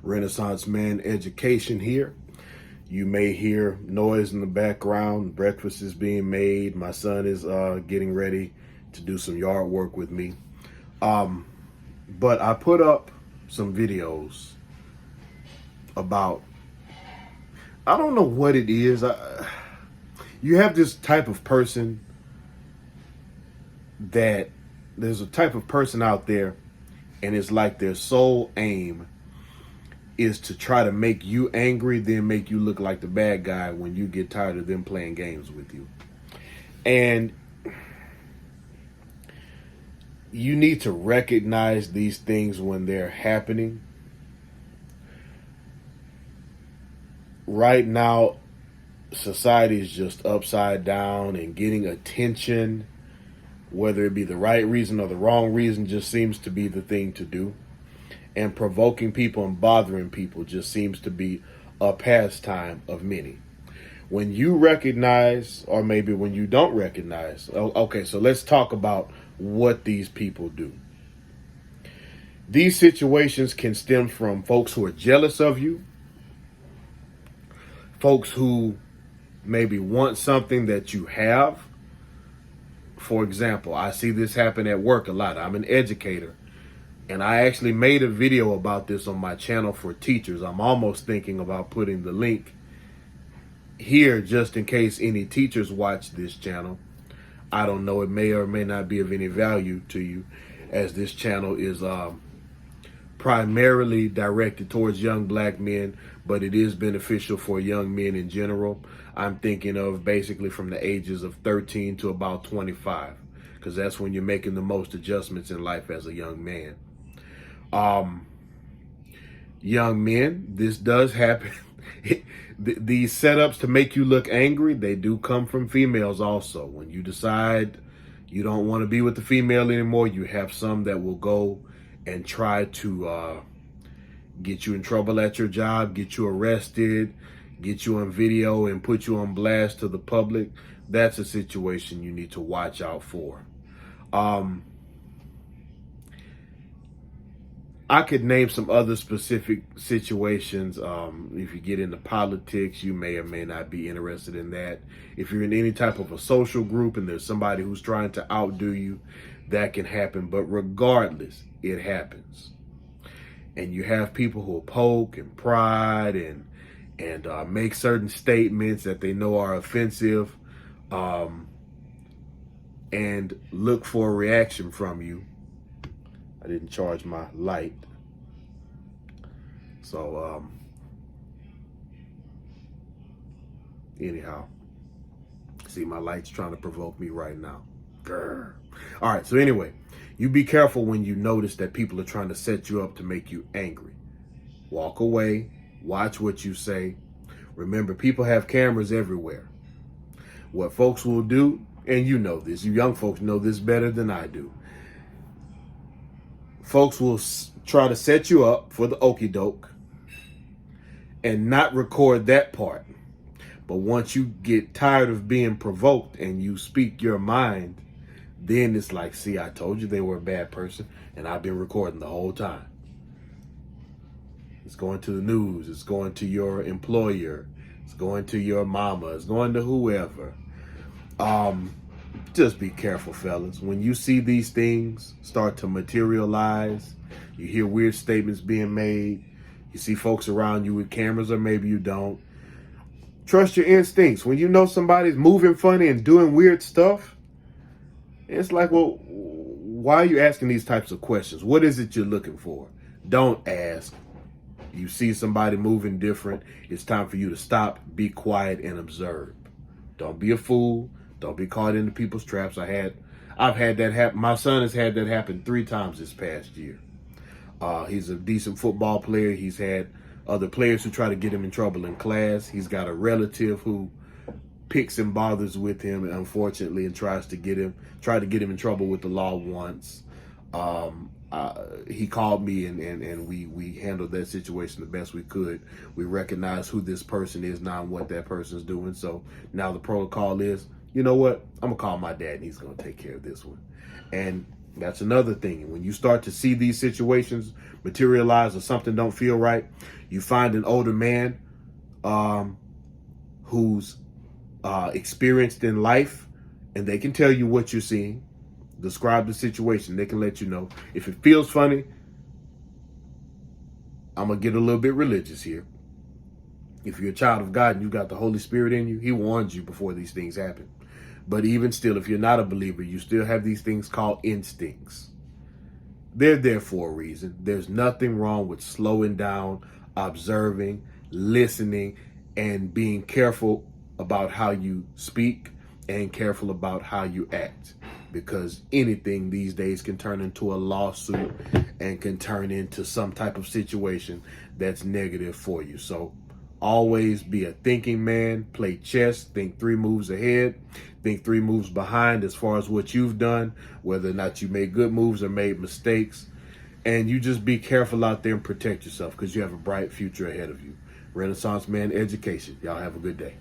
Renaissance Man Education here. You may hear noise in the background. Breakfast is being made. My son is getting ready to do some yard work with me. But I put up some videos about, I don't know what it is. You have this type of person that there's a type of person out there, and it's like their sole aim is to try to make you angry, then make you look like the bad guy when you get tired of them playing games with you. And you need to recognize these things when they're happening. Right now, society is just upside down, and getting attention, whether it be the right reason or the wrong reason, just seems to be the thing to do. And provoking people and bothering people just seems to be a pastime of many. When you recognize, or maybe when you don't recognize, okay, so let's talk about what these people do. These situations can stem from folks who are jealous of you, folks who maybe want something that you have. For example, I see this happen at work a lot. I'm an educator, and I actually made a video about this on my channel for teachers. I'm almost thinking about putting the link here just in case any teachers watch this channel. I don't know, it may or may not be of any value to you, as this channel is primarily directed towards young black men, but it is beneficial for young men in general. I'm thinking of basically from the ages of 13 to about 25, because that's when you're making the most adjustments in life as a young man. Young men, this does happen. These setups to make you look angry, they do come from females also. When you decide you don't want to be with the female anymore, you have some that will go and try to get you in trouble at your job, get you arrested, get you on video and put you on blast to the public. That's a situation you need to watch out for. I could name some other specific situations. If you get into politics, you may or may not be interested in that. If you're in any type of a social group and there's somebody who's trying to outdo you, that can happen. But regardless, it happens. And you have people who will poke and prod and make certain statements that they know are offensive, and look for a reaction from you. I didn't charge my light. So, anyhow, see, my light's trying to provoke me right now. Grr. All right, so anyway, you be careful when you notice that people are trying to set you up to make you angry. Walk away, watch what you say. Remember, people have cameras everywhere. What folks will do, and you know this, you young folks know this better than I do. Folks will try to set you up for the okie doke and not record that part. But once you get tired of being provoked and you speak your mind, then it's like, see, I told you they were a bad person, and I've been recording the whole time. It's going to the news. It's going to your employer. It's going to your mama. It's going to whoever. Just be careful, fellas. When you see these things start to materialize, you hear weird statements being made, you see folks around you with cameras, or maybe you don't, trust your instincts. When you know somebody's moving funny and doing weird stuff, it's like, well, why are you asking these types of questions? What is it you're looking for? Don't ask. You see somebody moving different, it's time for you to stop, be quiet, and observe. Don't be a fool. Don't be caught into people's traps. I've had that happen. My son has had that happen 3 times this past year. He's a decent football player. He's had other players who try to get him in trouble in class. He's got a relative who picks and bothers with him, unfortunately, and tried to get him in trouble with the law once. He called me and we handled that situation the best we could. We recognized who this person is now and what that person's doing. So now the protocol is, you know what? I'm gonna call my dad and he's gonna take care of this one. And That's another thing. When you start to see these situations materialize or something don't feel right, you find an older man who's experienced in life, and they can tell you what you're seeing. Describe the situation. They can let you know. If it feels funny, I'm going to get a little bit religious here. If you're a child of God and you've got the Holy Spirit in you, he warns you before these things happen. But even still, if you're not a believer, you still have these things called instincts. They're there for a reason. There's nothing wrong with slowing down, observing, listening, and being careful about how you speak and careful about how you act. Because anything these days can turn into a lawsuit and can turn into some type of situation that's negative for you. So always be a thinking man, play chess, think 3 moves ahead, think 3 moves behind as far as what you've done, whether or not you made good moves or made mistakes. And you just be careful out there and protect yourself because you have a bright future ahead of you. Renaissance Man Education. Y'all have a good day.